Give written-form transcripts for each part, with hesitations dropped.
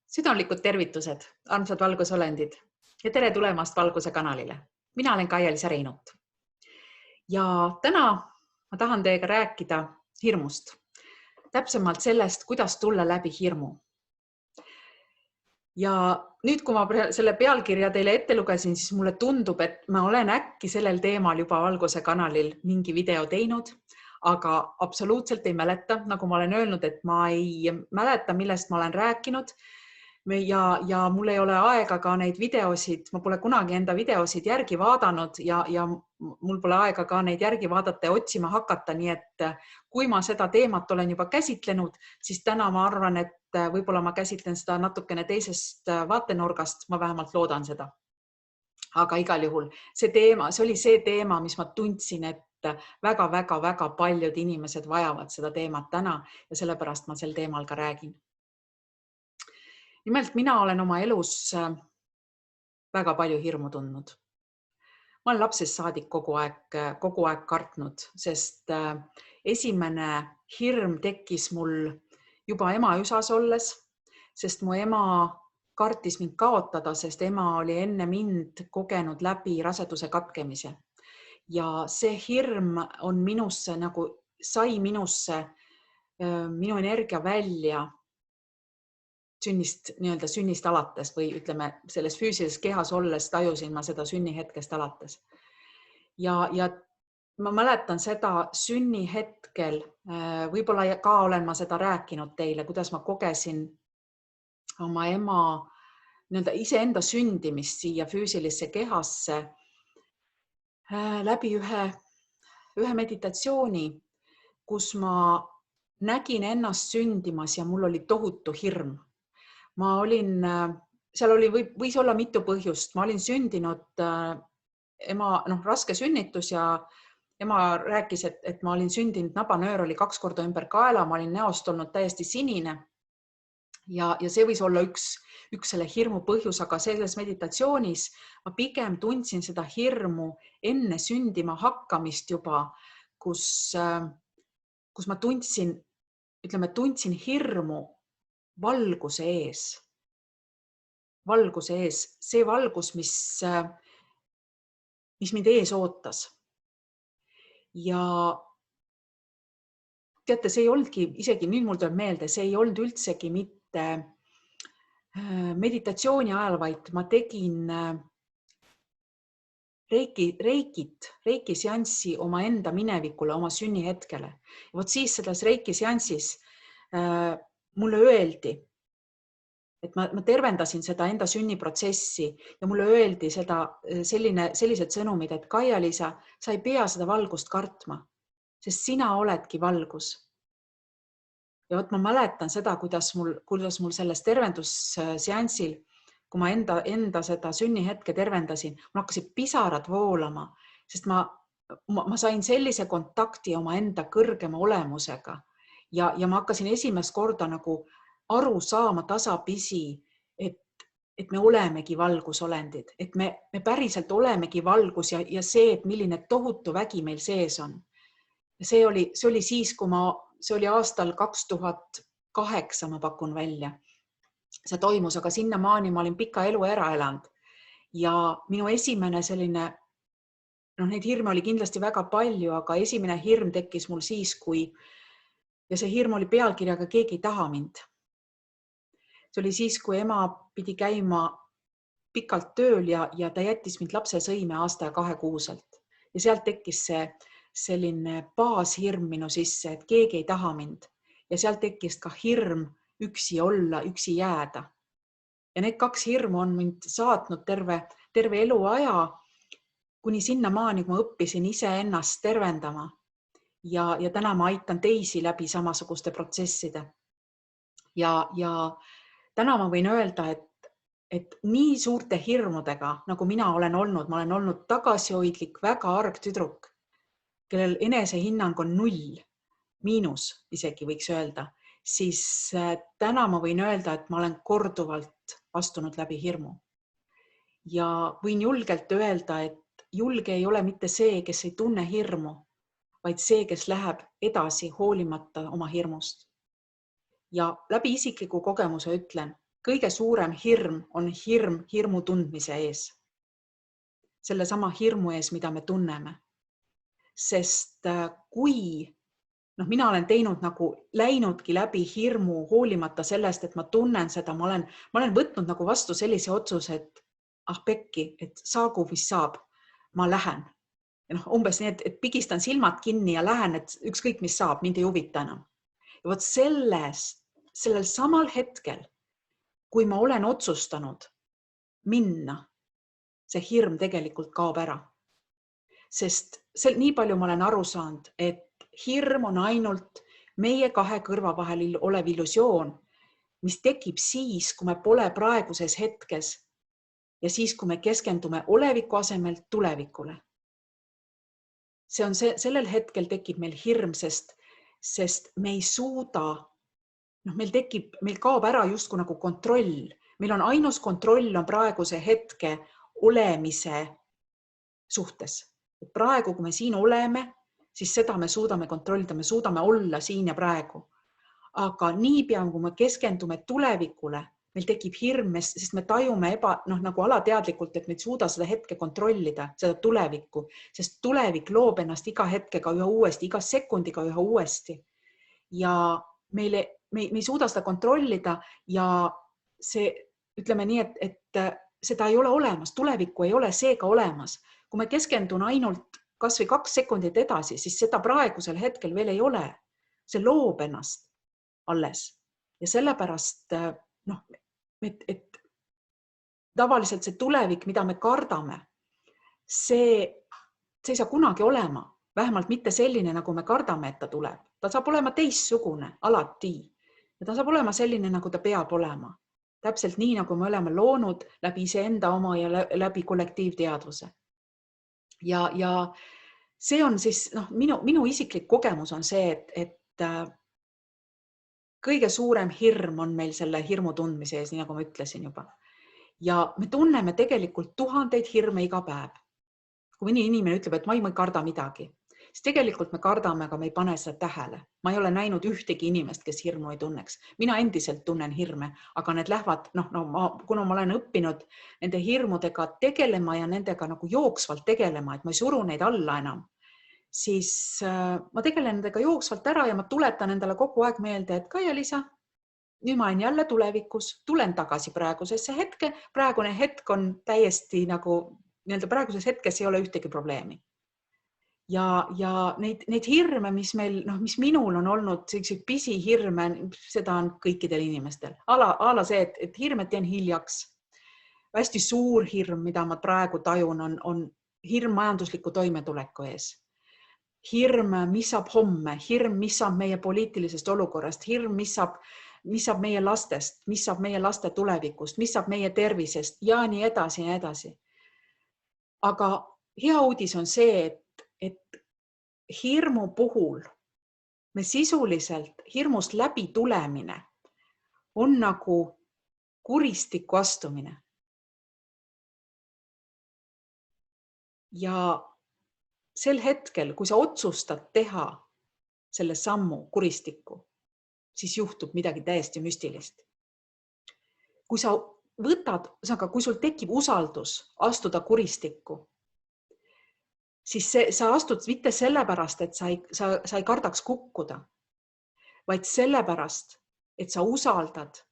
Südamlikud tervitused, armsad valgusolendid ja tere tulemast Valguse kanalile. Mina olen Kaia-Liisa Reinut. Ja täna ma tahan teiega rääkida hirmust. Täpsemalt sellest, kuidas tulla läbi hirmu. Ja nüüd, kui ma selle pealkirja teile ette lugesin, siis mulle tundub, et ma olen äkki sellel teemal juba Valguse kanalil mingi video teinud, aga absoluutselt ei mäleta. Nagu ma olen öelnud, et ma ei mäleta, millest ma olen rääkinud. Ja mul ei ole aega ka neid videosid, ma pole kunagi enda videosid järgi vaadanud ja mul pole aega ka neid järgi vaadata ja otsima hakata. Nii et kui ma seda teemat olen juba käsitlenud, siis täna ma arvan, et võib-olla ma käsitlen seda natukene teisest vaatenurgast, ma vähemalt loodan seda. Aga igal juhul see oli see teema, mis ma tundsin, et väga paljud inimesed vajavad seda teemat täna ja sellepärast ma sel teemal ka räägin. Nimelt mina olen oma elus väga palju hirmu tundnud. Ma olen lapsest saadik kogu aeg kartnud, sest esimene hirm tekkis mul juba ema üsas olles, sest mu ema kartis mind kaotada, sest ema oli enne mind kogenud läbi raseduse katkemise. Ja see hirm on minusse, nagu sai minusse minu energia välja sünnist alates või ütleme, selles füüsilises kehas olles tajusin ma seda sünnihetkest alates. Ja ma mäletan seda sünnihetkel, võib-olla ka olen ma seda rääkinud teile, kuidas ma kogesin oma ema iseenda sündimist siia füüsilisse kehasse läbi ühe meditatsiooni, kus ma nägin ennast sündimas ja mul oli tohutu hirm. Seal võis olla mitu põhjust. Ma olin sündinud ema raske sünnitus ja ema rääkis, et ma olin sündinud, nabanöör oli 2 korda ümber kaela, ma olin näost olnud täiesti sinine. Ja see võis olla üks selle hirmu põhjus, aga selles meditatsioonis ma pigem tundsin seda hirmu enne sündima hakkamist juba, kus ma tundsin hirmu valguse ees. Valguse ees, see valgus, mis mind ees ootas. Ja teate, see ei olnudki, isegi nüüd mul tuleb meelde, see ei olnud üldsegi mitte meditatsiooni ajal, vaid ma tegin reiki seanssi oma enda minevikule, oma sünnihetkele. Ja vot siis selles reiki seanssis mulle öeldi, et ma tervendasin seda enda sünniprotsessi ja mulle öeldi sellised sõnumid, et Kaia-Liisa, sa ei pea seda valgust kartma, sest sina oledki valgus. Ja vot ma mäletan seda, kuidas mul selles tervendusseansil, kui ma enda seda sünnihetke tervendasin, mul hakkasid pisarad voolama, sest ma sain sellise kontakti oma enda kõrgema olemusega ja ma hakkasin esimest korda nagu aru saama tasapisi, et me olemegi valgusolendid, et me päriselt olemegi valgus ja see, et milline tohutu vägi meil sees on. See oli siis, see oli aastal 2008, ma pakun välja. See toimus, aga sinnamaani ma olin pika elu ära elanud. Ja minu esimene selline, neid hirme oli kindlasti väga palju, aga esimene hirm tekkis mul siis, ja see hirm oli pealkirjaga Keegi ei taha mind. See oli siis, kui ema pidi käima pikalt tööl ja ta jättis mind lapsesõime aasta ja 2 kuuselt. Ja sealt tekkis see selline baashirm minu sisse, et keegi ei taha mind. Ja sealt tekkis ka hirm üksi olla, üksi jääda. Ja need 2 hirmu on mind saatnud terve eluaja, kuni sinnamaani, kui ma õppisin iseennast tervendama. Ja täna ma aitan teisi läbi samasuguste protsesside. Ja täna ma võin öelda, et nii suurte hirmudega, nagu mina olen olnud, ma olen olnud tagasihoidlik, väga arg tüdruk, kellel enesehinnang on 0, miinus isegi võiks öelda, siis täna ma võin öelda, et ma olen korduvalt astunud läbi hirmu. Ja võin julgelt öelda, et julge ei ole mitte see, kes ei tunne hirmu, vaid see, kes läheb edasi hoolimata oma hirmust. Ja läbi isikliku kogemuse ütlen, kõige suurem hirm on hirmu tundmise ees. Selle sama hirmu ees, mida me tunneme. Sest kui mina olen teinud läinudki läbi hirmu hoolimata sellest, et ma tunnen seda, ma olen võtnud vastu sellise otsuse, et pekki, et saagu, mis saab, ma lähen. Ja umbes nii, et pigistan silmad kinni ja lähen, et ükskõik, mis saab, mind ei huvita enam. Ja võt sellel samal hetkel, kui ma olen otsustanud minna, see hirm tegelikult kaob ära. Sest nii palju ma olen aru saanud, et hirm on ainult meie kahe kõrva vahel olev illusioon, mis tekib siis, kui me pole praeguses hetkes ja siis, kui me keskendume oleviku asemel tulevikule. Sellel hetkel tekib meil hirm, sest me ei suuda, meil kaob ära justkui kontroll. Meil on ainus kontroll on praeguse hetke olemise suhtes. Et praegu, kui me siin oleme, siis seda me suudame kontrollida, me suudame olla siin ja praegu. Aga niipea, kui me keskendume tulevikule, meil tekib hirm, sest me tajume alateadlikult, et me ei suuda seda hetke kontrollida, seda tulevikku, sest tulevik loob ennast iga hetkega üha uuesti, iga sekundiga üha uuesti. Ja me ei suuda seda kontrollida ja see, ütleme nii, et seda ei ole olemas, tulevikku ei ole seega olemas. Kui me keskendun ainult kas või 2 sekundit edasi, siis seda praegusel hetkel veel ei ole. See loob ennast alles. Ja sellepärast, et tavaliselt see tulevik, mida me kardame, see ei saa kunagi olema. Vähemalt mitte selline, nagu me kardame, et ta tuleb. Ta saab olema teistsugune, alati. Ja ta saab olema selline, nagu ta peab olema. Täpselt nii, nagu me oleme loonud läbi iseenda oma ja läbi kollektiivteadvuse. Ja see on siis, minu isiklik kogemus on see, et kõige suurem hirm on meil selle hirmu tundmise ees, nii nagu ma ütlesin juba. Ja me tunneme tegelikult 1000 hirme iga päev. Kui mõni inimene ütleb, et ma ei karda midagi, siis tegelikult me kardame, aga me ei pane seda tähele. Ma ei ole näinud ühtegi inimest, kes hirmu ei tunneks. Mina endiselt tunnen hirme, aga need lähevad, kuna ma olen õppinud nende hirmudega tegelema ja nendega jooksvalt tegelema, et ma ei suru neid alla enam, siis ma tegelen nendega jooksvalt ära ja ma tuletan endale kogu aeg meelde, et Kaia-Liisa, nüüd ma olen jälle tulevikus, tulen tagasi praegusesse hetke. Praegune hetk on täiesti praeguses hetkes ei ole ühtegi probleemi. Ja neid hirme, mis minul on olnud, selliseid pisihirme, seda on kõikidel inimestel. Ala see, et hirm, et jään hiljaks. Hästi suur hirm, mida ma praegu tajun, on hirm majandusliku toimetuleku ees. Hirm, mis saab homme, hirm, mis saab meie poliitilisest olukorrast, hirm, mis saab meie lastest, mis saab meie laste tulevikust, mis saab meie tervisest ja nii edasi ja edasi. Aga hea uudis on see, et hirmu puhul me sisuliselt hirmust läbi tulemine on nagu kuristiku astumine. Ja sel hetkel, kui sa otsustad teha selle sammu kuristikku, siis juhtub midagi täiesti müstilist. Kui sa võtad, kui sul tekib usaldus astuda kuristikku, siis sa astud mitte sellepärast, et sa ei kardaks kukkuda, vaid sellepärast, et sa usaldad,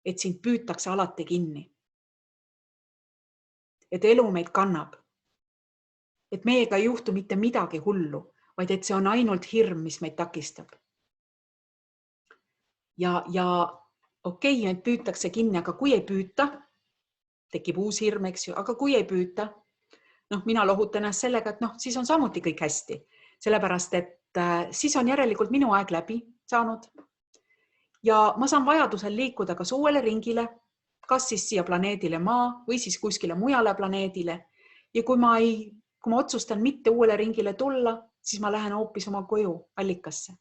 et sind püütakse alati kinni. Et elu meid kannab. Et meiega ei juhtu mitte midagi hullu, vaid et see on ainult hirm, mis meid takistab. Ja okei, meid püütakse kinni, aga kui ei püüta, tekib uus hirm, eks ju, aga kui ei püüta, mina lohutan ennast sellega, et siis on samuti kõik hästi. Sellepärast, et siis on järelikult minu aeg läbi saanud. Ja ma saan vajadusel liikuda kas uuele ringile, kas siis siia planeedile Maa või siis kuskile mujale planeedile. Ja kui ma otsustan mitte uuele ringile tulla, siis ma lähen hoopis oma koju allikasse.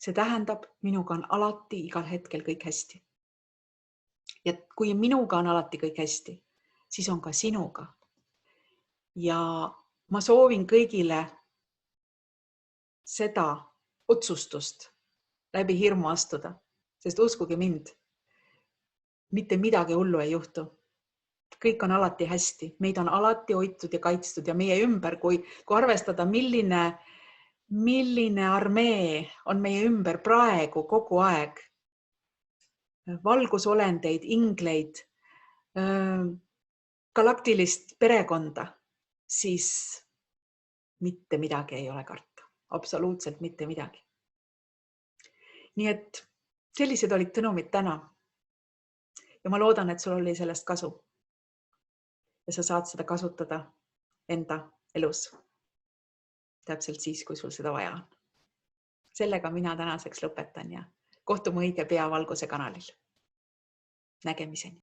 See tähendab, minuga on alati igal hetkel kõik hästi. Ja kui minuga on alati kõik hästi, siis on ka sinuga. Ja ma soovin kõigile seda otsustust läbi hirmu astuda, sest uskuge mind, mitte midagi hullu ei juhtu. Kõik on alati hästi, meid on alati hoitud ja kaitstud ja meie ümber, kui arvestada, milline armee on meie ümber praegu kogu aeg. Valgusolendeid, ingleid, galaktilist perekonda, siis mitte midagi ei ole karta. Absoluutselt mitte midagi. Nii et sellised olid sõnumid täna. Ja ma loodan, et sul oli sellest kasu. Ja sa saad seda kasutada enda elus. Täpselt siis, kui sul seda vaja on. Sellega mina tänaseks lõpetan ja kohtume õige pea Valguse kanalil. Nägemiseni.